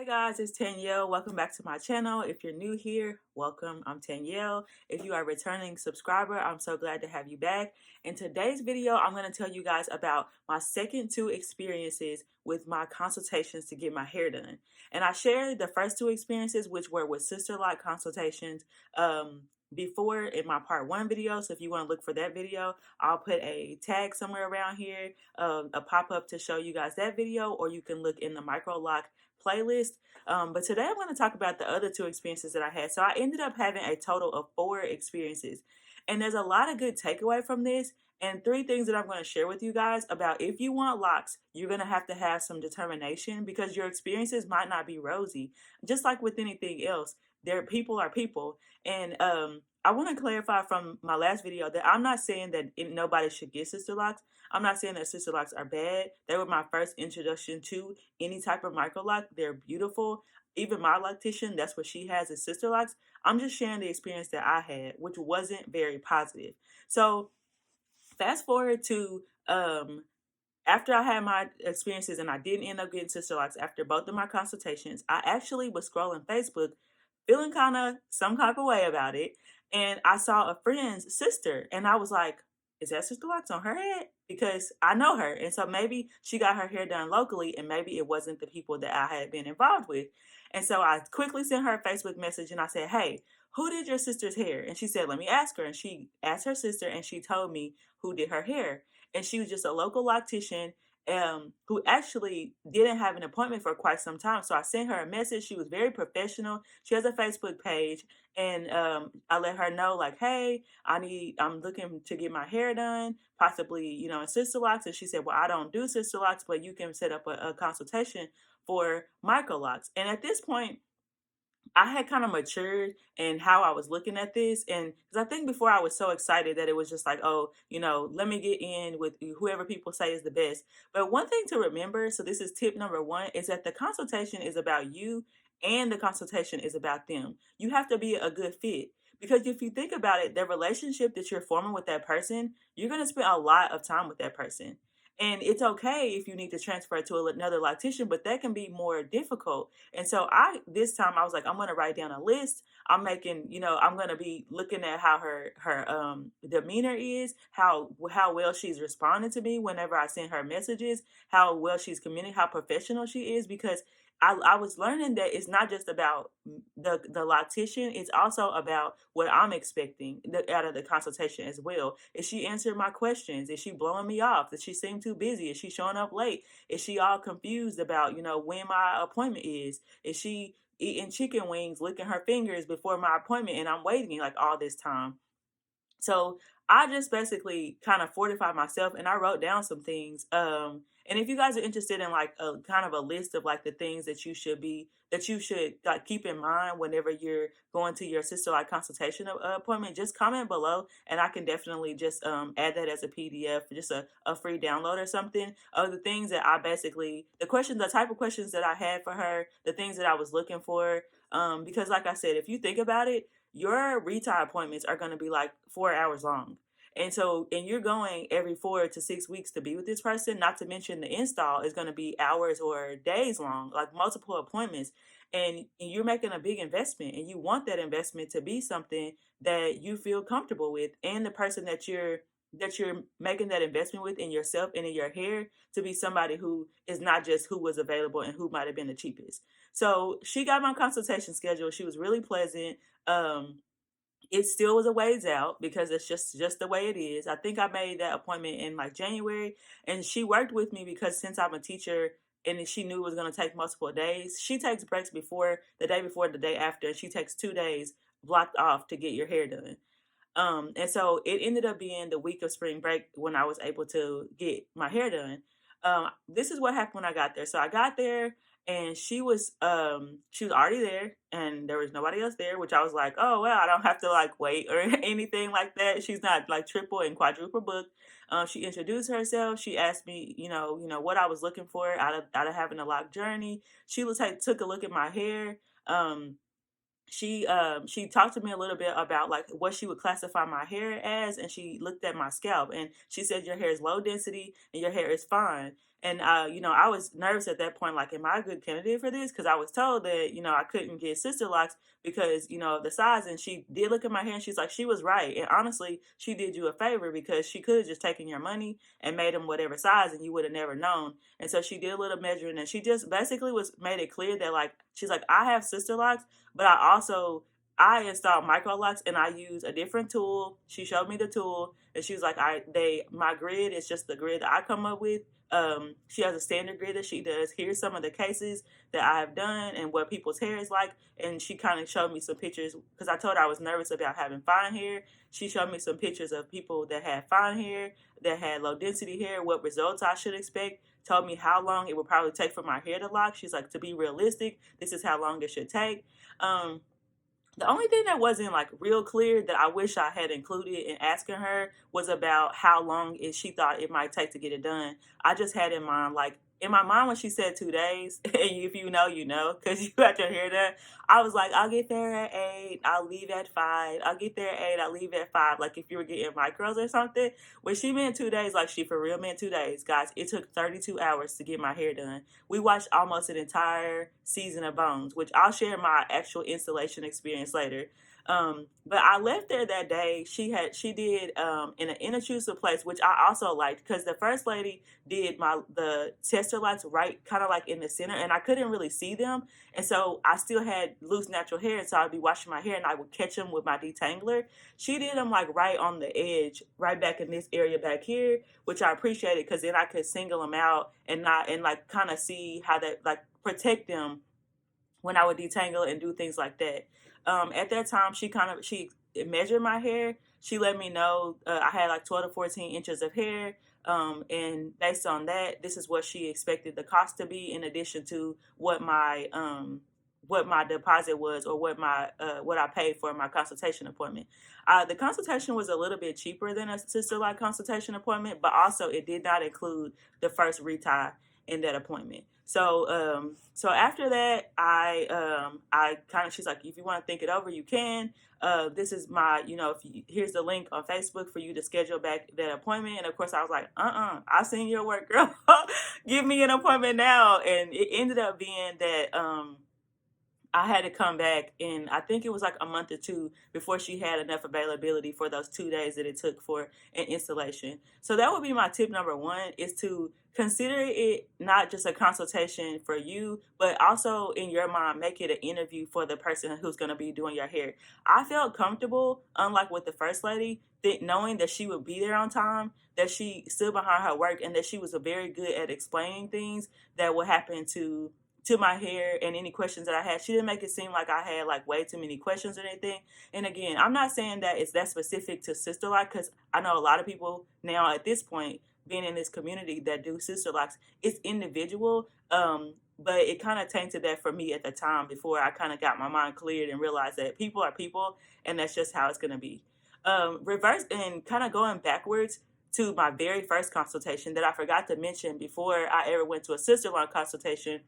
Hey guys, it's Danielle. Welcome back to my channel. If you're new here, welcome. I'm Danielle. If you are a returning subscriber, I'm so glad to have you back. In today's video, I'm going to tell you guys about my second two experiences with my consultations to get my hair done. And I shared the first two experiences, which were with sister-like consultations, before in my part one video. So if you want to look for that video, I'll put a tag somewhere around here, a pop-up to show you guys that video, or you can look in the MyCROLOC playlist. But today I'm going to talk about the other two experiences that I had. So I ended up having a total of 4 experiences. And there's a lot of good takeaway from this. And 3 things that I'm going to share with you guys about if you want locks, you're going to have some determination because your experiences might not be rosy. Just like with anything else, people are people. And I want to clarify from my last video that I'm not saying that nobody should get sister locks. I'm not saying that sister locks are bad. They were my first introduction to any type of microlock. They're beautiful. Even my loctician, that's what she has is sister locks. I'm just sharing the experience that I had, which wasn't very positive. So fast forward to after I had my experiences and I didn't end up getting sister locks after both of my consultations, I actually was scrolling Facebook feeling some kind of way about it. And I saw a friend's sister and I was like, is that sister locks on her head? Because I know her. And so maybe she got her hair done locally and maybe it wasn't the people that I had been involved with. And so I quickly sent her a Facebook message and I said, hey, who did your sister's hair? And she said, let me ask her. And she asked her sister and she told me who did her hair. And she was just a local loctician who actually didn't have an appointment for quite some time. So I sent her a message. She was very professional. She has a Facebook page, and I let her know like, hey, I'm looking to get my hair done, possibly, in sister locks. And she said, well, I don't do sister locks, but you can set up a consultation for micro locks. And at this point, I had kind of matured in how I was looking at this. And because I think before I was so excited that it was just like, oh, let me get in with whoever people say is the best. But one thing to remember, so this is tip number 1, is that the consultation is about you and the consultation is about them. You have to be a good fit. Because if you think about it, the relationship that you're forming with that person, you're going to spend a lot of time with that person. And it's okay if you need to transfer to another loctician, but that can be more difficult. And so this time I was like, I'm going to write down a list. I'm going to be looking at how her demeanor is, how well she's responding to me whenever I send her messages, how well she's communicating, how professional she is, because I was learning that it's not just about the loctician, it's also about what I'm expecting out of the consultation as well. Is she answering my questions? Is she blowing me off? Does she seem too busy? Is she showing up late? Is she all confused about, when my appointment is? Is she eating chicken wings, licking her fingers before my appointment and I'm waiting like all this time? So I just basically kind of fortified myself and I wrote down some things. And if you guys are interested in like a kind of a list of like the things that you should like keep in mind whenever you're going to your sister like consultation appointment, just comment below and I can definitely just add that as a PDF, just a free download or something of the things that the type of questions that I had for her, the things that I was looking for. Because like I said, if you think about it, your retie appointments are going to be like 4 hours long. And you're going every 4 to 6 weeks to be with this person, not to mention the install is going to be hours or days long, like multiple appointments. And you're making a big investment and you want that investment to be something that you feel comfortable with. And the person that you're making that investment with in yourself and in your hair to be somebody who is not just who was available and who might have been the cheapest. So she got my consultation schedule. She was really pleasant. It still was a ways out because it's just the way it is. I think I made that appointment in like January, and she worked with me because since I'm a teacher and she knew it was going to take multiple days, she takes breaks before, the day after, and she takes 2 days blocked off to get your hair done. And so it ended up being the week of spring break when I was able to get my hair done. This is what happened when I got there. So I got there and she was already there and there was nobody else there, which I was like, oh well, I don't have to like wait or anything like that. She's not like triple and quadruple booked. She introduced herself. She asked me, what I was looking for out of having a lock journey. She took a look at my hair. She talked to me a little bit about like what she would classify my hair as, and she looked at my scalp and she said your hair is low density and your hair is fine. And, you know, I was nervous at that point, like, am I a good candidate for this? Because I was told that, you know, I couldn't get sister locks because, you know, of the size. And she did look at my hair and she's like, she was right. And honestly, she did you a favor because she could have just taken your money and made them whatever size and you would have never known. And so she did a little measuring and she just basically made it clear that, like, she's like, I have sister locks, but I installed micro locks and I use a different tool. She showed me the tool and she was like, my grid is just the grid that I come up with. She has a standard grid that she does. Here's some of the cases that I have done and what people's hair is like. And she kind of showed me some pictures because I told her I was nervous about having fine hair. She showed me some pictures of people that had fine hair, that had low density hair, what results I should expect. Told me how long it would probably take for my hair to lock. She's like, to be realistic, this is how long it should take. The only thing that wasn't like real clear that I wish I had included in asking her was about how long she thought it might take to get it done. I just had in mind, like, in my mind when she said 2 days, and if you know, you know, because you got your hair done, I was like, I'll get there at 8, I'll leave at 5. I'll get there at 8, I'll leave at 5. Like if you were getting micros or something. When she meant 2 days, like she for real meant 2 days, guys, it took 32 hours to get my hair done. We watched almost an entire season of Bones, which I'll share my actual installation experience later. But I left there that day. She did in an inintrusive place, which I also liked because the first lady did the tester lights right kind of like in the center, and I couldn't really see them, and so I still had loose natural hair, and so I'd be washing my hair and I would catch them with my detangler. She did them like right on the edge, right back in this area back here, which I appreciated because then I could single them out and like kind of see how that like protect them when I would detangle and do things like that. At that time, she measured my hair. She let me know I had like 12 to 14 inches of hair. And based on that, this is what she expected the cost to be in addition to what my deposit was or what I paid for my consultation appointment. The consultation was a little bit cheaper than a sister-like consultation appointment, but also it did not include the first retie in that appointment. So after that, she's like, if you want to think it over, you can. This is my, here's the link on Facebook for you to schedule back that appointment. And of course I was like, I've seen your work, girl. Give me an appointment now. And it ended up being that, I had to come back in, I think it was like a month or two before she had enough availability for those 2 days that it took for an installation. So that would be my tip number one, is to consider it not just a consultation for you, but also in your mind, make it an interview for the person who's going to be doing your hair. I felt comfortable, unlike with the first lady, knowing that she would be there on time, that she stood behind her work, and that she was very good at explaining things that would happen to my hair and any questions that I had. She didn't make it seem like I had like way too many questions or anything. And again, I'm not saying that it's that specific to sister lock, because I know a lot of people now at this point being in this community that do sister locks. It's individual, but it kind of tainted that for me at the time before I kind of got my mind cleared and realized that people are people and that's just how it's going to be. Reverse and kind of going backwards to my very first consultation that I forgot to mention before I ever went to a sister lock consultation.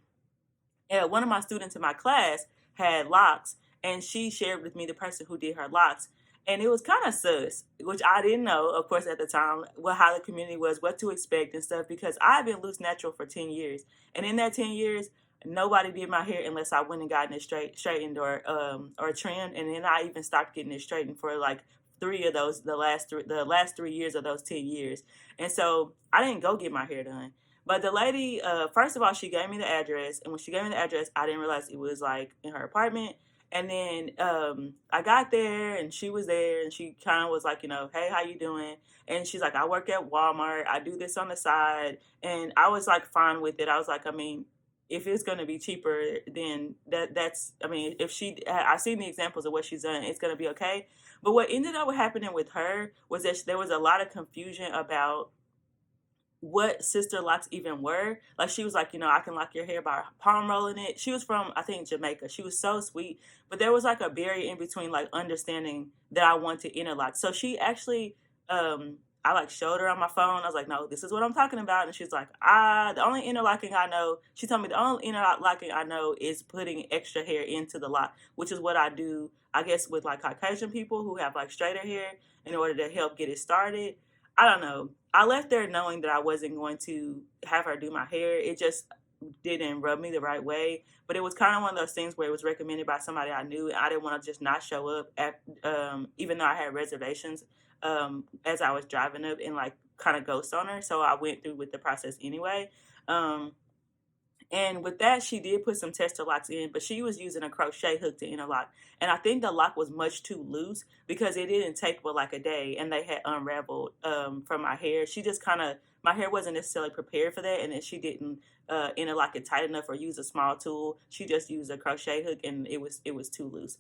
One of my students in my class had locks, and she shared with me the person who did her locks. And it was kind of sus, which I didn't know, of course, at the time, how the community was, what to expect and stuff, because I've been loose natural for 10 years. And in that 10 years, nobody did my hair unless I went and gotten it straightened or trimmed. And then I even stopped getting it straightened for like 3 of those, the last 3 years of those 10 years. And so I didn't go get my hair done. But the lady, first of all, she gave me the address. And when she gave me the address, I didn't realize it was like in her apartment. And then I got there and she was there and she kind of was like, hey, how you doing? And she's like, I work at Walmart. I do this on the side. And I was like fine with it. I was like, if it's going to be cheaper, then I've seen the examples of what she's done. It's going to be okay. But what ended up happening with her was that there was a lot of confusion about what sister locks even were. Like she was like, I can lock your hair by palm rolling it. She was from, I think, Jamaica. She was so sweet, but there was like a barrier in between, like understanding that I want to interlock. So she actually, I like showed her on my phone. I was like, no, this is what I'm talking about. And she's like, the only interlocking I know, she told me the only interlocking I know is putting extra hair into the lock, which is what I do, I guess, with like Caucasian people who have like straighter hair in order to help get it started. I don't know. I left there knowing that I wasn't going to have her do my hair. It just didn't rub me the right way. But it was kind of one of those things where it was recommended by somebody I knew, and I didn't want to just not show up at, even though I had reservations, as I was driving up and like kind of ghost on her. So I went through with the process anyway. Um, and with that, she did put some tester locks in, but she was using a crochet hook to interlock. And I think the lock was much too loose because it didn't take but like a day and they had unraveled from my hair. She just kind of, my hair wasn't necessarily prepared for that. And then she didn't interlock it tight enough or use a small tool. She just used a crochet hook and it was too loose.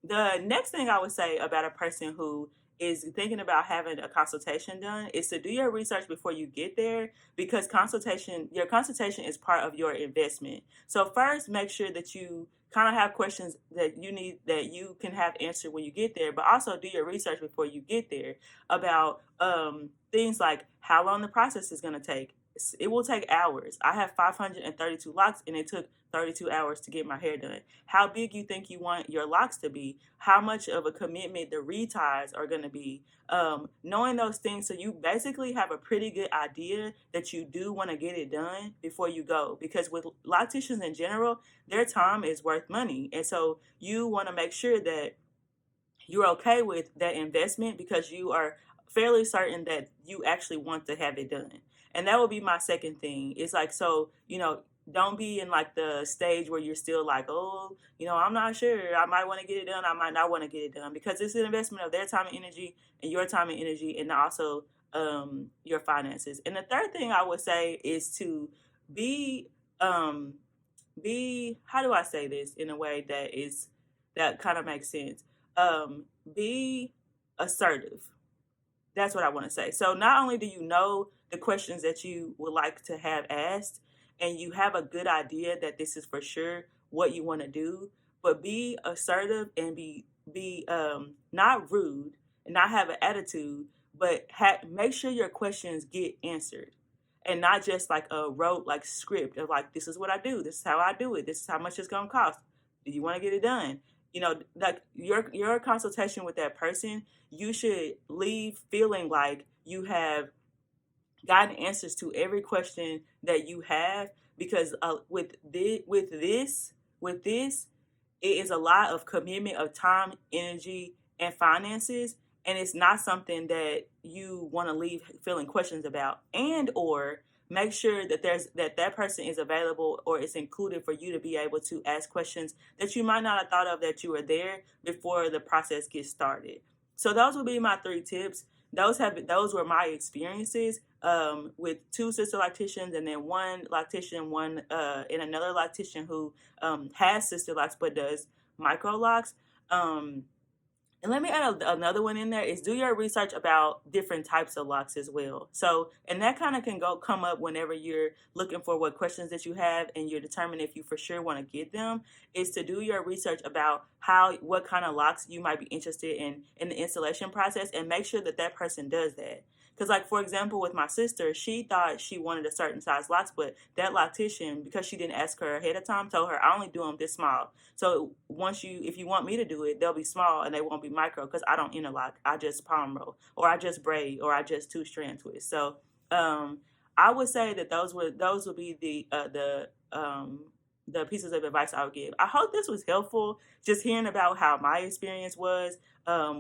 The next thing I would say about a person who is thinking about having a consultation done is to do your research before you get there, because your consultation is part of your investment. So first, make sure that you kind of have questions that you can have answered when you get there, but also do your research before you get there about things like how long the process is going to take. It will take hours. I have 532 locks and it took 32 hours to get my hair done. How big you think you want your locks to be? How much of a commitment the reties are going to be? Knowing those things, so you basically have a pretty good idea that you do want to get it done before you go. Because with locticians in general, their time is worth money. And so you want to make sure that you're okay with that investment because you are fairly certain that you actually want to have it done. And that would be my second thing. It's like, so, don't be in like the stage where you're still like, oh, I'm not sure. I might want to get it done. I might not want to get it done, because it's an investment of their time and energy and your time and energy, and also your finances. And the third thing I would say is to be, how do I say this in a way that kind of makes sense? Be assertive. That's what I want to say. So not only do you know the questions that you would like to have asked, and you have a good idea that this is for sure what you want to do, but be assertive and be not rude and not have an attitude, but make sure your questions get answered, and not just like a rote like script of like, this is what I do, this is how I do it, this is how much it's gonna cost. Do you want to get it done? Like your consultation with that person, you should leave feeling like you have gotten answers to every question that you have, because with this, it is a lot of commitment of time, energy, and finances, and it's not something that you want to leave feeling questions about. And or make sure that that person is available or is included for you to be able to ask questions that you might not have thought of that you were there before the process gets started. So those would be my 3 tips. Those were my experiences with 2 sister locticians, and then one loctician, and another loctician who has sister locks but does micro locks. And let me add another one in there, is do your research about different types of locks as well. So, and that kind of can come up whenever you're looking for what questions that you have and you're determining if you for sure want to get them, is to do your research about what kind of locks you might be interested in the installation process, and make sure that that person does that. Because like, for example, with my sister, she thought she wanted a certain size locks, but that loctician, because she didn't ask her ahead of time, told her, I only do them this small. So if you want me to do it, they'll be small and they won't be micro, because I don't interlock. I just palm roll, or I just braid, or I just 2-strand twist. So I would say that those would be the pieces of advice I would give. I hope this was helpful, just hearing about how my experience was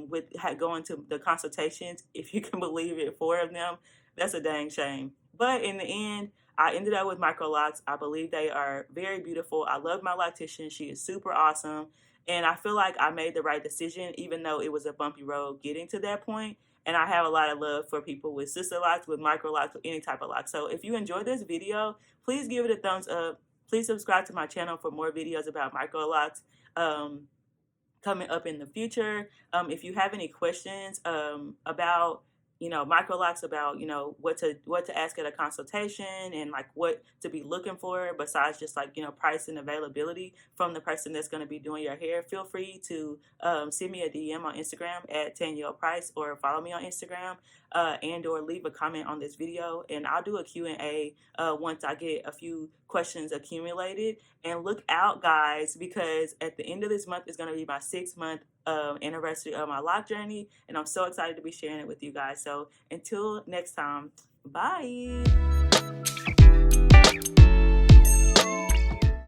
with going to the consultations. If you can believe it, 4 of them. That's a dang shame. But in the end, I ended up with micro locks. I believe they are very beautiful. I love my loctician. She is super awesome. And I feel like I made the right decision, even though it was a bumpy road getting to that point. And I have a lot of love for people with sister locks, with micro locks, with any type of lock. So if you enjoyed this video, please give it a thumbs up. Please subscribe to my channel for more videos about micro locks coming up in the future. If you have any questions about micro locks, about what to ask at a consultation, and like what to be looking for besides just like price and availability from the person that's going to be doing your hair, feel free to send me a DM on Instagram at Tanyelle Price, or follow me on Instagram, and or leave a comment on this video, and I'll do a Q&A once I get a few questions accumulated. And look out, guys, because at the end of this month is going to be my 6-month anniversary of my lock journey, and I'm so excited to be sharing it with you guys. So until next time, bye.